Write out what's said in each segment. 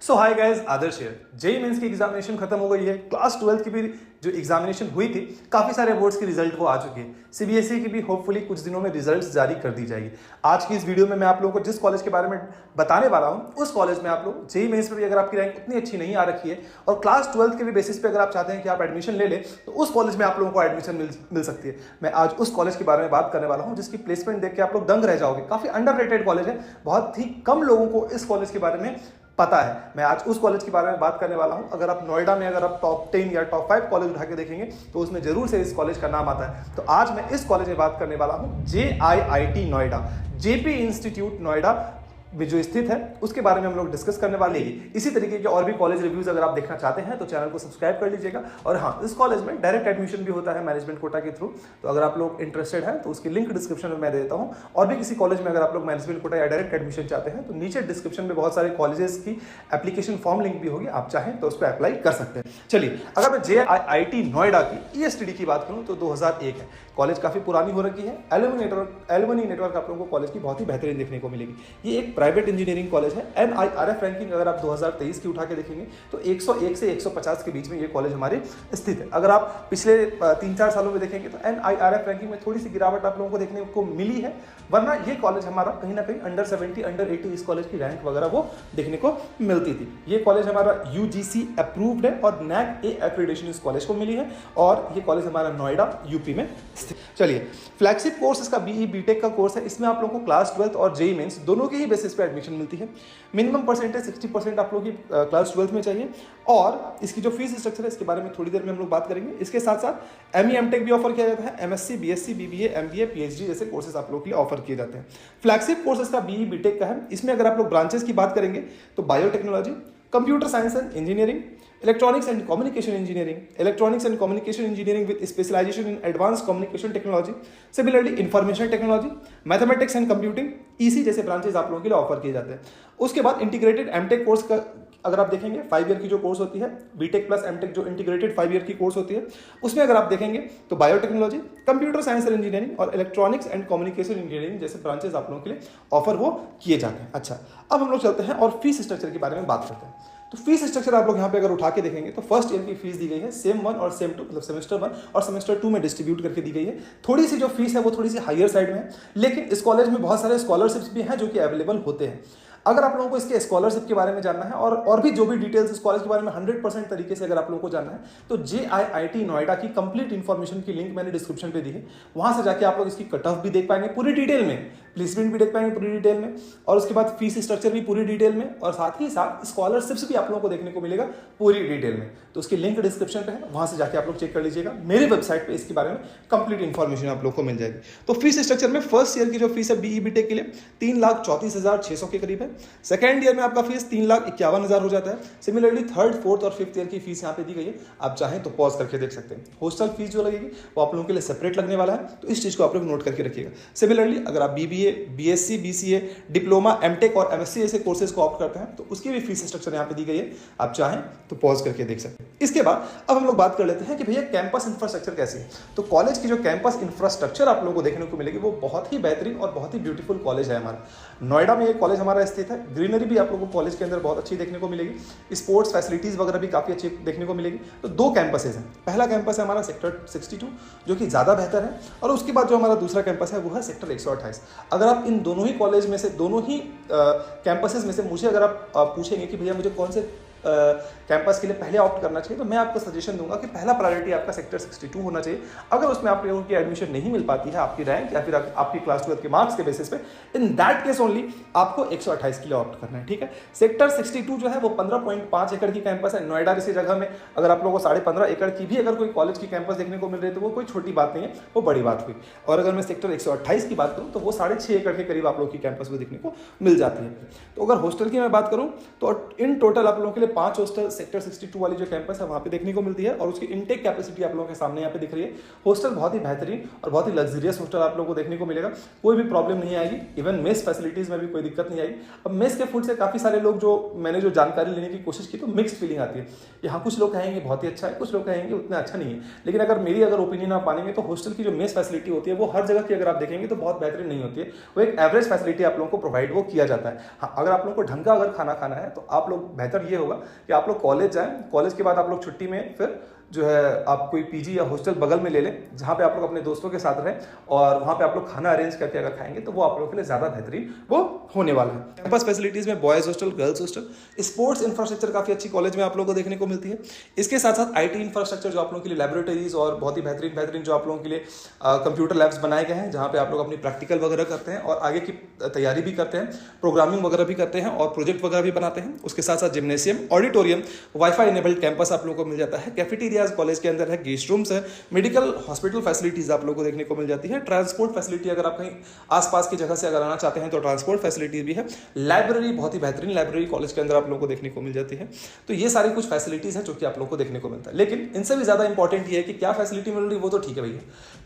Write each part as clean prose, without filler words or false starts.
So hi guys, Adarsh here. JEE mains की examination खत्म हो गई है। क्लास 12 की भी जो एग्जामिनेशन हुई थी, काफी सारे बोर्ड्स की रिजल्ट वो आ चुकी है। सीबीएसई की भी होपफुली कुछ दिनों में रिजल्ट्स जारी कर दी जाएगी। आज की इस वीडियो में मैं आप लोगों को जिस कॉलेज के बारे में बताने वाला हूं, उस कॉलेज में आप लोग जेईई मेंस में भी अगर आपकी रैंक इतनी अच्छी नहीं आ रखी है और क्लास 12 के भी बेसिस पे अगर आप चाहते हैं कि आप एडमिशन ले लें, तो उस कॉलेज में आप लोगों को एडमिशन मिल सकती है। मैं आज उस कॉलेज के बारे में बात करने वाला हूं जिसकी प्लेसमेंट देख के आप लोग दंग रह जाओगे। काफी अंडररेटेड कॉलेज है, बहुत ही कम लोगों को इस कॉलेज के बारे में पता है। मैं आज उस कॉलेज के बारे में बात करने वाला हूं। अगर आप नोएडा में अगर आप टॉप 10 या टॉप 5 कॉलेज उठा के देखेंगे तो उसमें जरूर से इस कॉलेज का नाम आता है। तो आज मैं इस कॉलेज में बात करने वाला हूं JIIT Noida, JP institute Noida में जो स्थित है उसके बारे में हम लोग डिस्कस करने वाले हैं। इसी तरीके के और भी कॉलेज रिव्यूज अगर आप देखना चाहते हैं तो चैनल को सब्सक्राइब कर लीजिएगा। और हाँ, इस कॉलेज में डायरेक्ट एडमिशन भी होता है मैनेजमेंट कोटा के थ्रू। तो अगर आप लोग इंटरेस्टेड हैं तो उसकी लिंक डिस्क्रिप्शन में मैं दे देता हूँ। और भी किसी कॉलेज में अगर आप लोग मैनेजमेंट कोटा या डायरेक्ट एडमिशन चाहते हैं तो नीचे डिस्क्रिप्शन में बहुत सारे कॉलेजेस की एप्लीकेशन फॉर्म लिंक भी होगी, आप चाहें तो उस पर अप्लाई कर सकते हैं। चलिए, अगर मैं JIIT नोएडा की ESTD की बात करूँ तो 2001 है। कॉलेज काफी पुरानी हो रखी है। एलुमनी नेटवर्क आप लोगों को कॉलेज की बहुत ही बेहतरीन देखने को मिलेगी। ये एक प्राइवेट इंजीनियरिंग कॉलेज है। NIRF रैंकिंग अगर आप 2023 की उठा के देखेंगे तो 101 से 150 के बीच में ये कॉलेज हमारे स्थित है। अगर आप पिछले 3-4 सालों में देखेंगे तो NIRF रैंकिंग में थोड़ी सी गिरावट आप लोगों को देखने को मिली है, वरना ये कॉलेज हमारा कहीं ना कहीं अंडर 70, अंडर 80 इस कॉलेज की रैंक वगैरह वो देखने को मिलती थी। ये कॉलेज हमारा UGC अप्रूव्ड है और NAC A एक्रेडिटेशन इस कॉलेज को मिली है। और ये कॉलेज हमारा नोएडा यूपी में स्थित। चलिए, फ्लैगशिप कोर्स इसका BE BTech का कोर्स है। इसमें आप लोगों को क्लास 12 और जेईई मेंस दोनों के ही बेसिस पे एडमिशन मिलती है। मिनिमम परसेंटेज 60% आप लोग की क्लास 12 में चाहिए। और इसकी जो फीस स्ट्रक्चर है इसके बारे में थोड़ी देर में हम लोग बात करेंगे। इसके साथ साथ ME MTech भी ऑफर किया जाता है। MSc BSc BBA MBA PhD जैसे कोर्सेज आप लोग के लिए ऑफर किए जाते हैं। फ्लैगशिप कोर्स इसका BE BTech का है। इसमें अगर आप लोग ब्रांचेस की बात करेंगे तो biotechnology, computer science and engineering, electronics and communication engineering with specialization in advance communication technology, similarly information technology, mathematics and computing, EC जैसे ब्रांचेस आप लोगों के लिए ऑफर किए जाते हैं। उसके बाद इंटीग्रेटेड MTech कोर्स का अगर आप देखेंगे 5 ईयर की जो कोर्स होती है, BTech प्लस MTech जो इंटीग्रेटेड 5 ईयर की कोर्स होती है, उसमें अगर आप देखेंगे तो biotechnology, computer science and engineering और इलेक्ट्रॉनिक्स एंड कम्युनिकेशन इंजीनियरिंग जैसे ब्रांचेस आप लोगों के लिए ऑफर वो किए जाते हैं। अच्छा, अब हम लोग चलते हैं और फीस स्ट्रक्चर के बारे में बात करते हैं। तो फीस स्ट्रक्चर आप लोग यहाँ पे अगर उठा के देखेंगे तो फर्स्ट ईयर की फीस दी गई है सेम 1 और सेम 2, मतलब सेमेस्टर 1 और सेमेस्टर 2 में डिस्ट्रीब्यूट करके दी गई है। थोड़ी सी जो फीस है वो थोड़ी सी हायर साइड में है, लेकिन इस कॉलेज में बहुत सारे स्कॉलरशिप्स भी हैं जो कि अवेलेबल होते हैं। अगर आप लोगों को इसके स्कॉलरशिप के बारे में जानना है और भी जो भी डिटेल्स इस कॉलेज के बारे में 100% तरीके से अगर आप लोगों को जानना है तो JIIT नोएडा की कंप्लीट इंफॉर्मेशन की लिंक मैंने डिस्क्रिप्शन पे दी है। वहां से जाके आप लोग इसकी कट ऑफ भी देख पाएंगे पूरी डिटेल में, प्लेसमेंट भी देख पाएंगे पूरी डिटेल में, और उसके बाद फीस स्ट्रक्चर भी पूरी डिटेल में, और साथ ही साथ स्कॉलरशिप्स भी आप लोगों को देखने को मिलेगा पूरी डिटेल में। तो उसकी लिंक डिस्क्रिप्शन पे है, वहां से जाके आप लोग चेक कर लीजिएगा। मेरे वेबसाइट पे इसके बारे में कंप्लीट इंफॉर्मेशन आप लोग को मिल जाएगी। तो फीस स्ट्रक्चर में फर्स्ट ईयर की जो फीस है BE BTech के लिए 3,34,600 के करीब है। सेकेंड ईयर में आपका फीस 3,51,000 हो जाता है। सिमिलरली थर्ड, फोर्थ और फिफ्थ ईयर की फीस यहाँ पे दी गई है, आप चाहें तो पॉज करके देख सकते हैं। हॉस्टल फीस जो लगेगी वो आप लोगों के लिए सेपरेट लगने वाला है, तो इस चीज को आप लोग नोट करके रखिएगा। सिमिलरली अगर आप BBA BSc BCA diploma MTech और MSc जैसे कोर्सेज को ऑप्ट करते हैं तो उसकी भी फीस स्ट्रक्चर यहाँ पे दी गई है, आप चाहें तो पॉज करके देख सकते हैं। इसके बाद अब हम लोग बात कर लेते हैं कि भैया कैंपस इंफ्रास्ट्रक्चर कैसी है। तो कॉलेज की जो कैंपस इंफ्रास्ट्रक्चर आप लोगों को देखने को मिलेगी वो बहुत ही बेहतरीन और बहुत ही ब्यूटीफुल कॉलेज है हमारा। नोएडा में ये कॉलेज हमारा स्थित है। ग्रीनरी भी आप लोगों को कॉलेज के अंदर बहुत अच्छी देखने को मिलेगी। स्पोर्ट्स फैसिलिटीज वगैरह भी काफी अच्छी देखने को मिलेगी। तो 2 कैंपसेस हैं। पहला कैंपस है हमारा सेक्टर 62 जो कि ज्यादा बेहतर है, और उसके बाद जो हमारा दूसरा कैंपस है वो है सेक्टर 128। अगर आप इन दोनों ही कॉलेज में से, दोनों ही कैंपसेस में से मुझे अगर आप पूछेंगे कि भैया मुझे कौन से कैंपस के लिए पहले ऑप्ट करना चाहिए, तो मैं आपको सजेशन दूंगा कि पहला प्रायोरिटी आपका सेक्टर 62 होना चाहिए। अगर उसमें आप लोगों की एडमिशन नहीं मिल पाती है आपकी रैंक या फिर आपकी क्लास 12 के मार्क्स के बेसिस पे, इन दैट केस ओनली आपको 128 के लिए ऑप्ट करना है, ठीक है। सेक्टर 62 जो है वो 15.5 एकड़ की कैंपस है। नोएडा जैसी जगह में अगर आप लोगों को 15.5 एकड़ की भी अगर कोई कॉलेज की कैंपस देखने को मिल रही है तो वो कोई छोटी बात नहीं है, वो बड़ी बात हुई। और अगर मैं सेक्टर 128 की बात करूँ तो वो 6.5 एकड़ के करीब आप लोग की कैंपस भी देखने को मिल जाती है। तो अगर हॉस्टल की मैं बात करूँ तो इन टोटल आप लोगों के लिए 5 हॉस्टल सेक्टर 62 वाली जो कैंपस है वहाँ पे देखने को मिलती है, और उसकी इनटेक कैपेसिटी आप लोगों के सामने यहाँ पे दिख रही है। हॉस्टल बहुत ही बेहतरीन और बहुत ही लग्जरियस हॉस्टल आप लोगों को देखने को मिलेगा, कोई भी प्रॉब्लम नहीं आएगी। इवन मेस फैसिलिटीज में भी कोई दिक्कत नहीं आएगी। अब मेस के फूड से काफी सारे लोग मैंने जो जानकारी लेने की कोशिश की तो मिक्स्ड फीलिंग आती है। यहाँ कुछ लोग कहेंगे बहुत ही अच्छा है, कुछ लोग कहेंगे उतना अच्छा नहीं है। लेकिन अगर मेरी ओपिनियन आप मानेंगे तो हॉस्टल की जो मेस फैसिलिटी होती है वो हर जगह की अगर आप देखेंगे तो बहुत बेहतरीन नहीं होती है। वो एक एवरेज फैसिलिटी आप लोगों को प्रोवाइड वो किया जाता है। हाँ, अगर आप लोगों को ढंग का अगर खाना खाना है तो आप लोग बेहतर ये होगा कि आप लोग कॉलेज जाएं, कॉलेज के बाद आप लोग छुट्टी में फिर जो है आप कोई पीजी या हॉस्टल बगल में ले लें जहाँ पे आप लोग अपने दोस्तों के साथ रहें, और वहाँ पे आप लोग खाना अरेंज करके अगर खाएंगे तो वो आप लोगों के लिए ज़्यादा बेहतरीन वो होने वाला है। कैंपस फैसिलिटीज़ में boys hostel, girls hostel, sports infrastructure काफ़ी अच्छी कॉलेज में आप लोगों को देखने को मिलती है। इसके साथ साथ IT इंफ्रास्ट्रक्चर जो आप लोगों के लिए लैबोरेटरीज और बहुत ही बेहतरीन जो आप लोगों के लिए कंप्यूटर लैब्स बनाए गए हैं जहाँ पे आप लोग अपनी प्रैक्टिकल वगैरह करते हैं और आगे की तैयारी भी करते हैं, प्रोग्रामिंग वगैरह भी करते हैं और प्रोजेक्ट वगैरह भी बनाते हैं। उसके साथ साथ gymnasium, auditorium, wifi enabled campus आप लोगों को मिल जाता है। कैफेटेरियाज कॉलेज के अंदर है, गेस्ट रूम्स है, मेडिकल हॉस्पिटल फैसिलिटीज आप लोगों को देखने को मिल जाती है। ट्रांसपोर्ट फैसिलिटी अगर आप कहीं आसपास की जगह से अगर आना चाहते हैं तो ट्रांसपोर्ट फैसिलिटीज भी है। लाइब्रेरी, बहुत ही बेहतरीन लाइब्रेरी कॉलेज के अंदर आप लोगों को देखने को मिल जाती है। तो ये सारी कुछ फैसिलिटीज हैं जो कि आप लोगों को देखने को मिलता है। लेकिन इनसे भी ज्यादा इंपॉर्टेंट ये है कि क्या फैसिलिटी मिल रही है वो तो ठीक है भैया,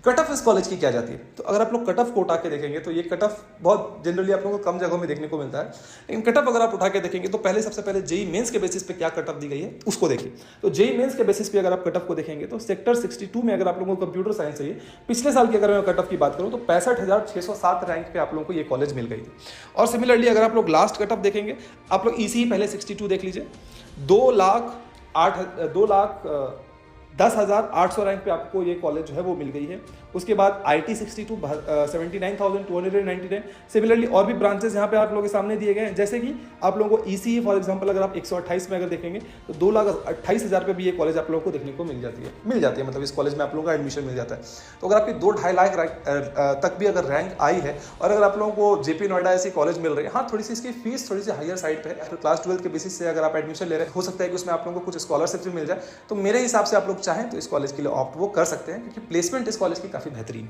कट ऑफ इस कॉलेज की क्या जाती है। तो अगर आप लोग कट ऑफ को उठा के देखेंगे तो ये कट ऑफ बहुत जनरली आप लोगों को कम जगहों में देखने को मिलता है। लेकिन कट ऑफ अगर आप उठा के देखेंगे तो सबसे पहले जेई मेंस के बेसिस पे क्या कट ऑफ दी गई है उसको देखिए। तो जेई मेंस के बेसिस पे अगर आप कट ऑफ को देखेंगे तो सेक्टर 62 में अगर आप लोगों को कंप्यूटर साइंस चाहिए, पिछले साल की अगर मैं कट ऑफ की बात करूं तो 65,607 रैंक पे आप लोगों को ये कॉलेज मिल गई थी। और सिमिलरली अगर आप लोग लास्ट कट ऑफ देखेंगे, आप लोग ईसी पहले 62 देख लीजिए, 2,10,800 रैंक पे आपको ये कॉलेज जो है वो मिल गई है। उसके बाद IT 62 79,299। सिमिलरली और भी ब्रांचेस यहाँ पे आप लोगों के सामने दिए गए हैं, जैसे कि आप लोगों को ECE फॉर एग्जांपल अगर आप 128 में अगर देखेंगे तो 2,28,000 पे भी ये कॉलेज आप लोगों को देखने को मिल जाती है मतलब इस कॉलेज में आप लोगों का एडमिशन मिल जाता है। तो अगर आपकी 2-2.5 लाख तक भी अगर रैंक आई है और अगर आप लोगों को JP नोएडा ऐसी कॉलेज मिल रही है, हाँ थोड़ी सी इसकी फीस थोड़ी सी हायर साइड पे है, तो क्लास 12 के बेसिस से अगर आप एडमिशन ले रहे हैं हो सकता है कि उसमें आप लोगों को कुछ स्कॉलरशिप भी मिल जाए। तो मेरे हिसाब से आप लोग चाहें तो इस कॉलेज के लिए ऑप्ट वो कर सकते हैं, क्योंकि प्लेसमेंट इस कॉलेज की काफ़ी बेहतरीन है।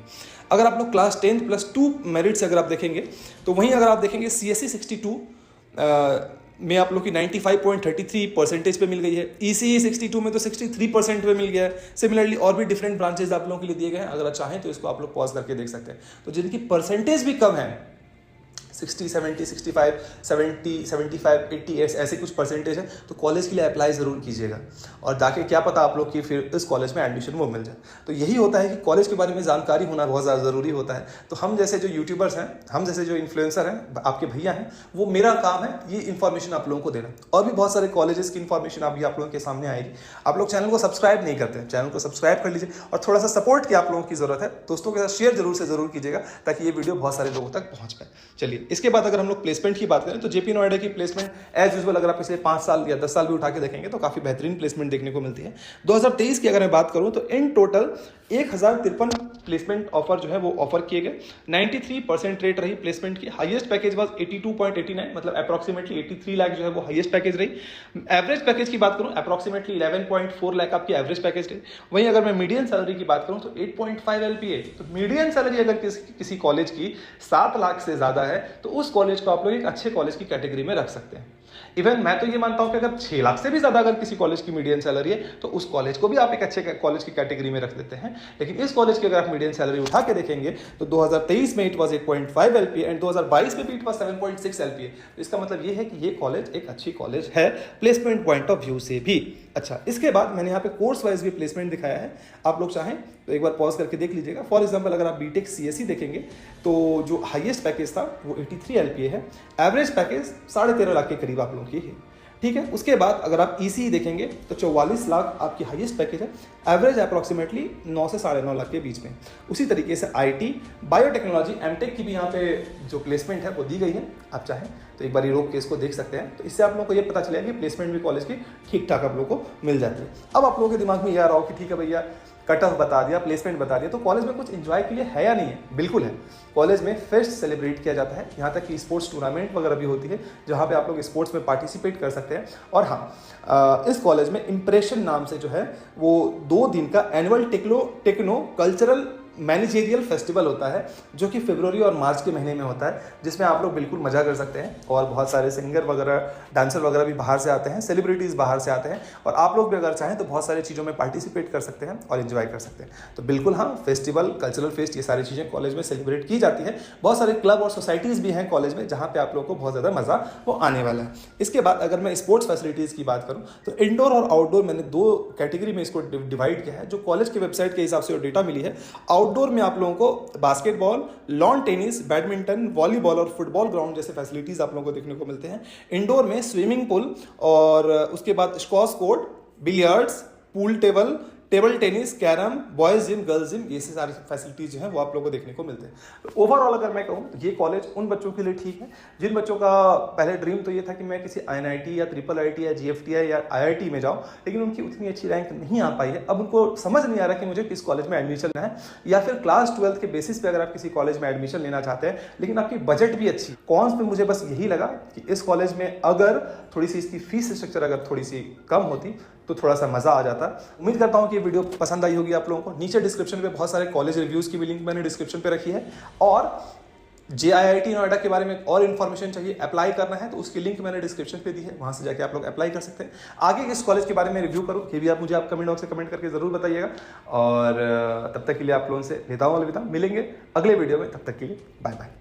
अगर आप लोग क्लास 10 प्लस 2 मेरिट से अगर आप देखेंगे तो वहीं अगर आप देखेंगे CSE 62 में आप लोग की 95.33% पे मिल गई है। ECE 62 में तो 63% पे मिल गया है। सिमिलरली और भी डिफरेंट ब्रांचेज आप लोगों के लिए दिए गए हैं, अगर आप चाहें तो इसको आप लोग पॉज करके देख सकते हैं। तो जिनकी परसेंटेज भी कम है, 60, 70, 65, 70, 75, 80 ऐसे कुछ परसेंटेज है, तो कॉलेज के लिए अप्लाई ज़रूर कीजिएगा और ताकि क्या पता आप लोग की फिर इस कॉलेज में एडमिशन वो मिल जाए। तो यही होता है कि कॉलेज के बारे में जानकारी होना बहुत ज़्यादा ज़रूरी होता है। तो हम जैसे जो यूट्यूबर्स हैं, हम जैसे जो इन्फ्लुएंसर हैं, आपके भैया हैं, वो मेरा काम है ये इन्फॉर्मेशन आप लोगों को देना। और भी बहुत सारे कॉलेजेस की इन्फॉर्मेशन अभी आप लोगों के सामने आएगी। आप लोग चैनल को सब्सक्राइब नहीं करते हैं, चैनल को सब्सक्राइब कर लीजिए और थोड़ा सा सपोर्ट की आप लोगों की ज़रूरत है। दोस्तों के साथ शेयर जरूर से ज़रूर कीजिएगा ताकि ये वीडियो बहुत सारे लोगों तक पहुँच पाए। चलिए, इसके बाद अगर हम लोग प्लेसमेंट की बात करें तो JP नोएडा की प्लेसमेंट एज यूजुअल अगर आप पिछले 5 साल या 10 साल भी उठा के देखेंगे तो काफी बेहतरीन प्लेसमेंट देखने को मिलती है। 2023 की अगर मैं बात करूं तो इन टोटल 1053 प्लेसमेंट ऑफर जो है वो ऑफर किए गए। 93% रेट रही प्लेसमेंट की। हाईएस्ट पैकेज वाज 82.89, मतलब अप्रॉक्सीमेटली 83 लाख जो है वो हाईएस्ट पैकेज रही। एवरेज पैकेज की बात करूं अप्रॉक्सीमेटली 11.4 लाख आपकी एवरेज पैकेज रही। वहीं अगर मैं मीडियन सैलरी की बात करूं तो 8.5 LPA। तो मीडियन सैलरी अगर किसी कॉलेज की 7 लाख से ज्यादा है तो उस कॉलेज को आप लोग एक अच्छे कॉलेज की कैटेगरी में रख सकते हैं। इवन मैं तो ये मानता हूं कि अगर 6 लाख से भी ज्यादा अगर किसी कॉलेज की मीडियन सैलरी है तो उस कॉलेज को भी आप एक अच्छे कॉलेज की कैटेगरी में रख देते हैं। लेकिन इस कॉलेज की अगर आप मीडियन सैलरी उठा के देखेंगे तो 2023 में इट वाज 8.5 LPA एंड 2022 में भी इट वाज 7.6 LPA। तो इसका मतलब ये है कि ये कॉलेज एक अच्छी कॉलेज है प्लेसमेंट पॉइंट ऑफ व्यू से भी। अच्छा, इसके बाद मैंने यहाँ पे कोर्स वाइज भी प्लेसमेंट दिखाया है, आप लोग चाहें तो एक बार पॉज करके देख लीजिएगा। फॉर एग्जांपल अगर आप बीटेक CSE देखेंगे तो जो हाईएस्ट पैकेज था वो 83 LPA है। एवरेज पैकेज 13.5 लाख के करीब आप लोगों की है, ठीक है। उसके बाद अगर आप ECE देखेंगे तो 44 लाख आपकी हाईएस्ट पैकेज है। एवरेज अप्रॉक्सीमेटली 9 से 9.5 लाख के बीच में। उसी तरीके से IT, बायोटेक्नोलॉजी, एमटेक की भी यहाँ पे जो प्लेसमेंट है वो दी गई है। आप चाहें तो एक बार रोक के इसको देख सकते हैं। तो इससे आप लोगों को ये पता चलेगा कि प्लेसमेंट भी कॉलेज की ठीक ठाक आप लोगों को मिल जाती है। अब आप लोगों के दिमाग में ये आ रहा हो कि ठीक है भैया, कट ऑफ बता दिया, प्लेसमेंट बता दिया, तो कॉलेज में कुछ एंजॉय के लिए है या नहीं है? बिल्कुल है। कॉलेज में फेस्ट सेलिब्रेट किया जाता है, यहाँ तक कि स्पोर्ट्स टूर्नामेंट वगैरह भी होती है जहाँ पे आप लोग स्पोर्ट्स में पार्टिसिपेट कर सकते हैं। और हाँ, इस कॉलेज में इम्प्रेशन नाम से जो है वो 2 दिन का annual techno cultural managerial festival होता है जो कि फरवरी और मार्च के महीने में होता है, जिसमें आप लोग बिल्कुल मजा कर सकते हैं और बहुत सारे सिंगर वगैरह, डांसर वगैरह भी बाहर से आते हैं, सेलिब्रिटीज़ बाहर से आते हैं और आप लोग भी अगर चाहें तो बहुत सारी चीज़ों में पार्टिसिपेट कर सकते हैं और इन्जॉय कर सकते हैं। तो बिल्कुल हाँ, फेस्टिवल, कल्चरल फेस्ट, ये सारी चीज़ें कॉलेज में सेलिब्रेट की जाती है। बहुत सारे क्लब और सोसाइटीज़ भी हैं कॉलेज में जहाँ पे आप लोग को बहुत ज़्यादा मज़ा वो आने वाला है। इसके बाद अगर मैं स्पोर्ट्स फैसिलिटीज़ की बात करूँ तो इंडोर और आउटडोर मैंने 2 कैटेगरी में इसको डिवाइड किया है, जो कॉलेज के वेबसाइट के हिसाब से डेटा मिली है। आउटडोर में आप लोगों को basketball, lawn tennis, badminton, volleyball और फुटबॉल ग्राउंड जैसे फैसिलिटीज़ आप लोगों को देखने को मिलते हैं। इंडोर में स्विमिंग पूल और उसके बाद squash court, billiards, pool table, table tennis, carrom, boys gym, girls gym, ये सारी फैसिलिटीज जो हैं वो आप लोगों को देखने को मिलते हैं। तो ओवरऑल अगर मैं कहूँ तो ये कॉलेज उन बच्चों के लिए ठीक है जिन बच्चों का पहले ड्रीम तो ये था कि मैं किसी INIT या IIIT या GFTI या IIT में जाऊँ, लेकिन उनकी उतनी अच्छी रैंक नहीं आ पाई है। अब उनको समझ नहीं आ रहा कि मुझे किस कॉलेज में एडमिशन लेना है, या फिर क्लास 12 के बेसिस पे अगर आप किसी कॉलेज में एडमिशन लेना चाहते हैं लेकिन आपकी बजट भी अच्छी। कॉन्स पे मुझे बस यही लगा कि इस कॉलेज में अगर थोड़ी सी इसकी फीस स्ट्रक्चर अगर थोड़ी सी कम होती तो थोड़ा सा मजा आ जाता। उम्मीद करता हूं कि ये वीडियो पसंद आई होगी आप लोगों को। नीचे डिस्क्रिप्शन पे बहुत सारे कॉलेज रिव्यूज की भी लिंक मैंने डिस्क्रिप्शन पे रखी है, और JIIT नोएडा के बारे में और इन्फॉर्मेशन चाहिए, अप्लाई करना है तो उसकी लिंक मैंने डिस्क्रिप्शन पे दी है, वहां से जाके आप लोग अप्लाई कर सकते हैं। आगे इस कॉलेज के बारे में रिव्यू करूँ ये भी आप मुझे कमेंट बॉक्स से कमेंट करके जरूर बताइएगा। और तब तक के लिए आप लोगों से लेता हूँ अलविदा, मिलेंगे अगले वीडियो में, तब तक के लिए बाय बाय।